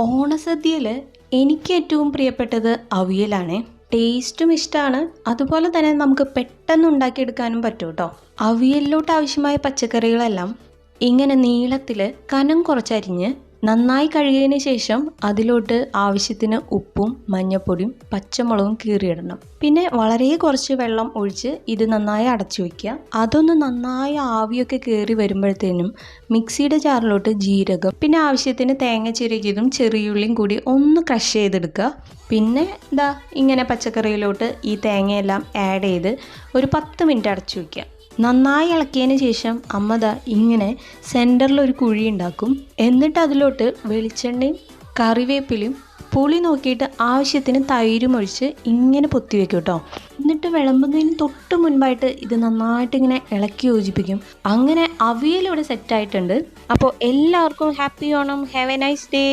ഓണസദ്യയിൽ എനിക്ക് ഏറ്റവും പ്രിയപ്പെട്ടത് അവിയലാണ്. ടേസ്റ്റും ഇഷ്ടമാണ്, അതുപോലെ തന്നെ നമുക്ക് പെട്ടെന്ന് ഉണ്ടാക്കിയെടുക്കാനും പറ്റും കേട്ടോ. അവിയലിലോട്ട് ആവശ്യമായ പച്ചക്കറികളെല്ലാം ഇങ്ങനെ നീളത്തിൽ കനം കുറച്ചരിഞ്ഞ് നന്നായി കഴുകിയതിന് ശേഷം അതിലോട്ട് ആവശ്യത്തിന് ഉപ്പും മഞ്ഞൾപ്പൊടിയും പച്ചമുളകും കീറിയിടണം. പിന്നെ വളരെ കുറച്ച് വെള്ളം ഒഴിച്ച് ഇത് നന്നായി അടച്ചു വയ്ക്കുക. അതൊന്ന് നന്നായി ആവിയൊക്കെ കയറി വരുമ്പോഴത്തേനും മിക്സിയുടെ ജാറിലോട്ട് ജീരകം, പിന്നെ ആവശ്യത്തിന് തേങ്ങ ചിരകിയതും ചെറിയുള്ളിയും കൂടി ഒന്ന് ക്രഷ് ചെയ്തെടുക്കുക. പിന്നെ ഇങ്ങനെ പച്ചക്കറിയിലോട്ട് ഈ തേങ്ങയെല്ലാം ആഡ് ചെയ്ത് ഒരു 10 മിനിറ്റ് അടച്ചു വയ്ക്കുക. നന്നായി ഇളക്കിയതിന് ശേഷം അമ്മ ഇങ്ങനെ സെൻറ്ററിൽ ഒരു കുഴി ഉണ്ടാക്കും. എന്നിട്ട് അതിലോട്ട് വെളിച്ചെണ്ണയും കറിവേപ്പിലയും പുളി നോക്കിയിട്ട് ആവശ്യത്തിന് തൈരും ഒഴിച്ച് ഇങ്ങനെ പൊത്തി വയ്ക്കും കേട്ടോ. എന്നിട്ട് വിളമ്പുന്നതിന് തൊട്ട് മുൻപായിട്ട് ഇത് നന്നായിട്ട് ഇങ്ങനെ ഇളക്കി യോജിപ്പിക്കും. അങ്ങനെ അവിയൽ ഇവിടെ സെറ്റായിട്ടുണ്ട്. അപ്പോൾ എല്ലാവർക്കും happy Onam, have A nice day.